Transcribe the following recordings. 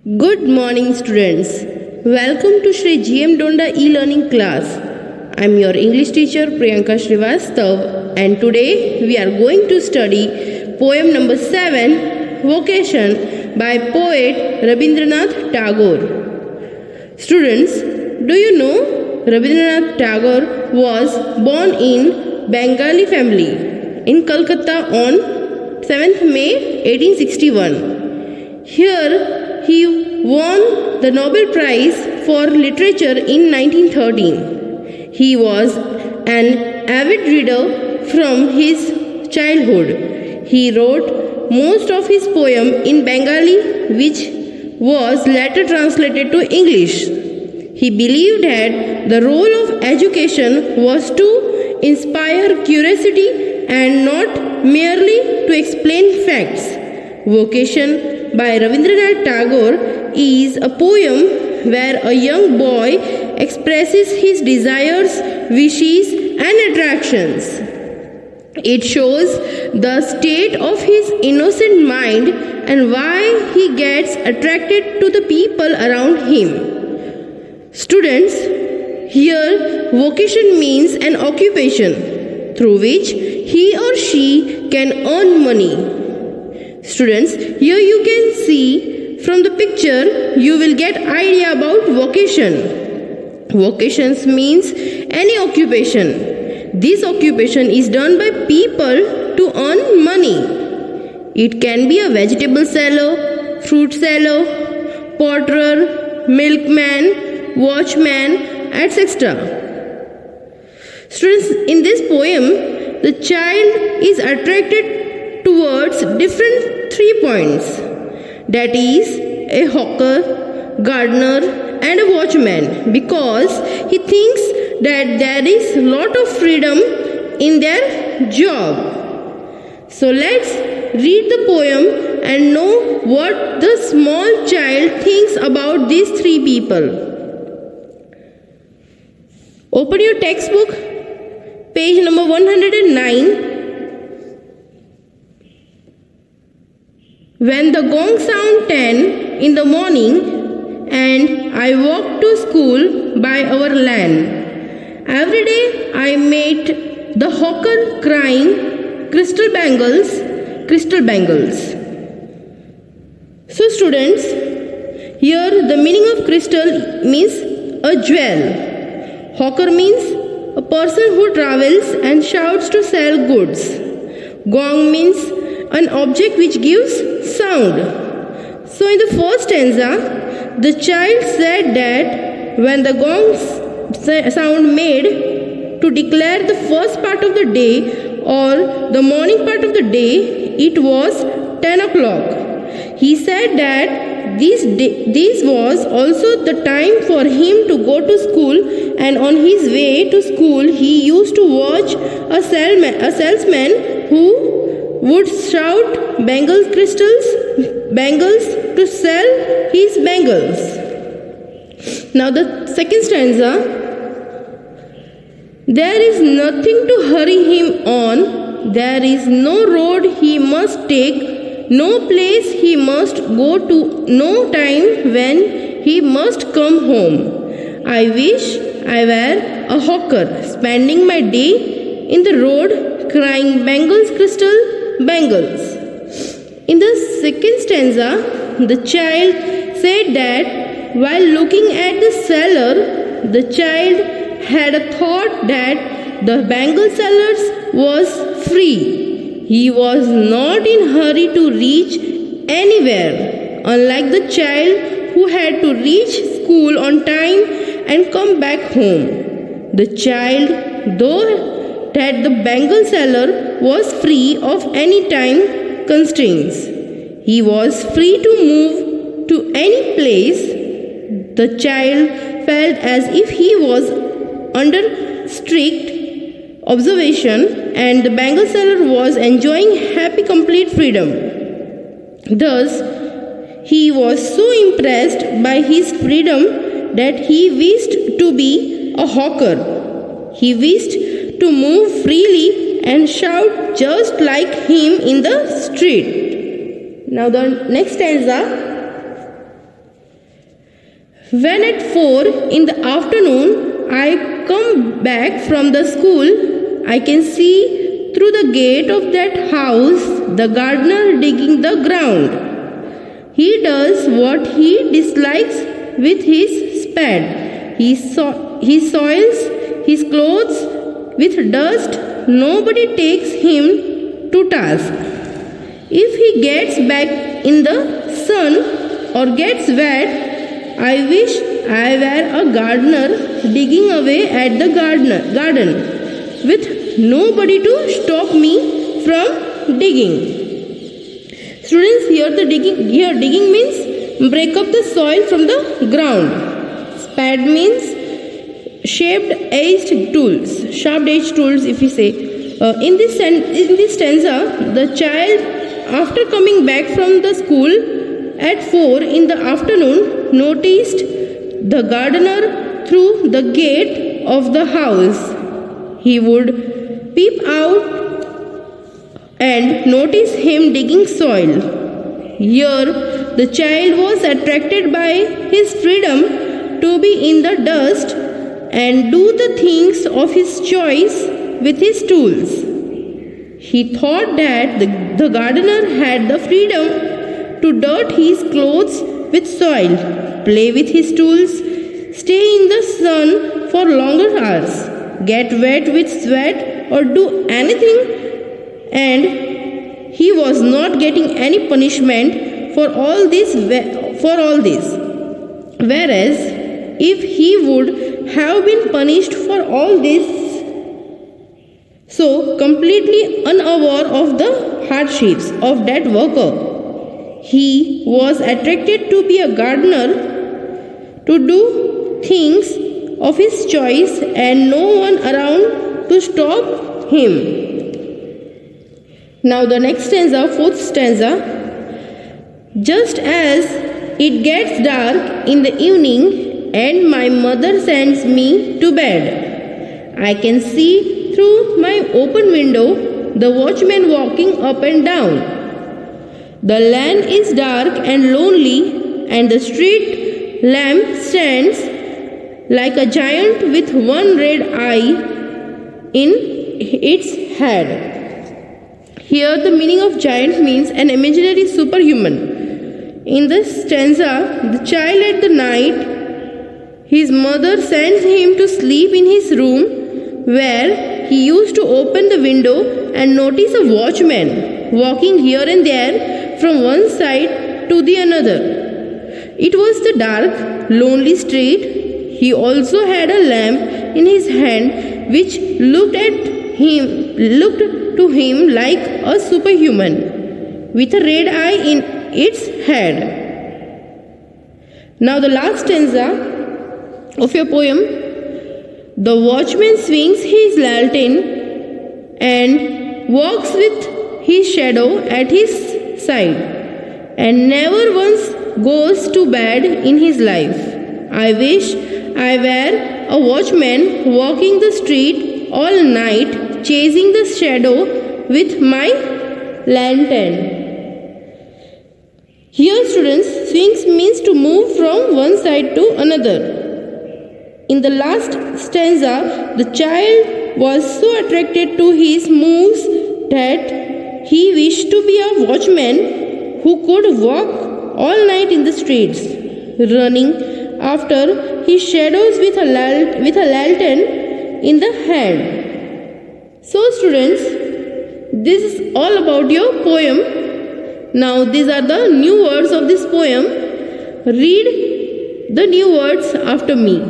Good morning, students. Welcome to Shri GM Donda e-learning class. I am your English teacher Priyanka Srivastav, and today we are going to study poem number 7, Vocation, by poet Rabindranath Tagore. Students, do you know Rabindranath Tagore was born in Bengali family in Calcutta on 7th May 1861. Here he won the Nobel Prize for Literature in 1913. He was an avid reader from his childhood. He wrote most of his poem in Bengali, which was later translated to English. He believed that the role of education was to inspire curiosity and not merely to explain facts. Vocation by Rabindranath Tagore is a poem where a young boy expresses his desires, wishes, and attractions. It shows the state of his innocent mind and why he gets attracted to the people around him. Students, here vocation means an occupation through which he or she can earn money. Students, here you can see from the picture you will get idea about vocation. Vocations means any occupation. This occupation is done by people to earn money. It can be a vegetable seller, fruit seller, potterer, milkman, watchman, etc. Students, in this poem, the child is attracted towards different 3 points, that is a hawker, gardener and a watchman, because he thinks that there is lot of freedom in their job. So let's read the poem and know what the small child thinks about these 3 people. Open your textbook, page number 109. When the gong sound 10 in the morning and I walk to school by our lane, every day I meet the hawker crying, crystal bangles, crystal bangles. So students, here the meaning of crystal means a jewel. Hawker means a person who travels and shouts to sell goods. Gong means an object which gives sound. So in the first stanza, the child said that when the gong sound made to declare the first part of the day or the morning part of the day, it was 10 o'clock. He said that this was also the time for him to go to school, and on his way to school he used to watch a salesman who would shout bangles to sell his bangles. Now the second stanza, there is nothing to hurry him on, there is no road he must take, no place he must go to, no time when he must come home. I wish I were a hawker, spending my day in the road, crying bangles, crystal bangles. In the second stanza, the child said that while looking at the seller, the child had a thought that the bangle seller was free. He was not in hurry to reach anywhere, unlike the child who had to reach school on time and come back home. The child, though that the bangle seller was free of any time constraints. He was free to move to any place. The child felt as if he was under strict observation and the bangle seller was enjoying happy complete freedom. Thus, he was so impressed by his freedom that he wished to be a hawker. He wished to move freely and shout just like him in the street. Now the next stanza. When at 4 in the afternoon I come back from the school, I can see through the gate of that house the gardener digging the ground. He does what he dislikes with his spade. He soils his clothes with dust. Nobody takes him to task. If he gets back in the sun or gets wet, I wish I were a gardener digging away at the garden with nobody to stop me from digging. Students, here digging means break up the soil from the ground. Spade means sharp edged tools if we say. In this stanza, the child, after coming back from the school at 4 in the afternoon, noticed the gardener through the gate of the house. He would peep out and notice him digging soil. Here, the child was attracted by his freedom to be in the dust and do the things of his choice with his tools. He thought that the gardener had the freedom to dirt his clothes with soil, play with his tools, stay in the sun for longer hours, get wet with sweat, or do anything, and he was not getting any punishment for all this. Whereas, if he would have been punished for all this, so completely unaware of the hardships of that worker, he was attracted to be a gardener, to do things of his choice and no one around to stop him. Now the next stanza, fourth stanza. Just as it gets dark in the evening and my mother sends me to bed, I can see through my open window the watchman walking up and down. The lane is dark and lonely, and the street lamp stands like a giant with one red eye in its head. Here the meaning of giant means an imaginary superhuman. In this stanza, the child at the night, his mother sends him to sleep in his room where he used to open the window and notice a watchman walking here and there from one side to the another. It was the dark, lonely street. He also had a lamp in his hand which looked to him like a superhuman with a red eye in its head. Now the last stanza of your poem. The watchman swings his lantern and walks with his shadow at his side and never once goes to bed in his life. I wish I were a watchman walking the street all night, chasing the shadow with my lantern. Here, students, swings means to move from one side to another. In the last stanza, the child was so attracted to his moves that he wished to be a watchman who could walk all night in the streets, running after his shadows with a lantern in the hand. So, students, this is all about your poem. Now, these are the new words of this poem. Read the new words after me.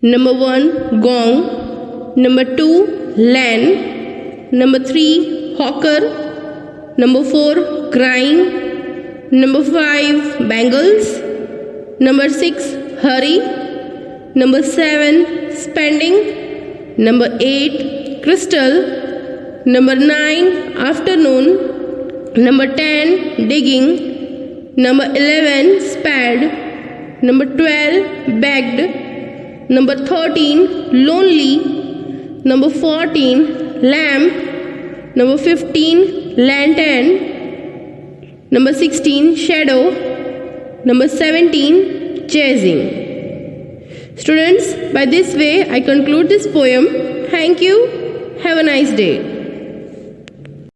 Number 1, gong. Number 2, lan. Number 3, hawker. Number 4, crying. Number 5, bangles. Number 6, hurry. Number 7, spending. Number 8, crystal. Number 9, afternoon. Number 10, digging. Number 11, spade. Number 12, begged. Number 13, lonely. Number 14, lamp. Number 15, lantern. Number 16, shadow. Number 17, chasing. Students, by this way I conclude this poem. Thank you. Have a nice day.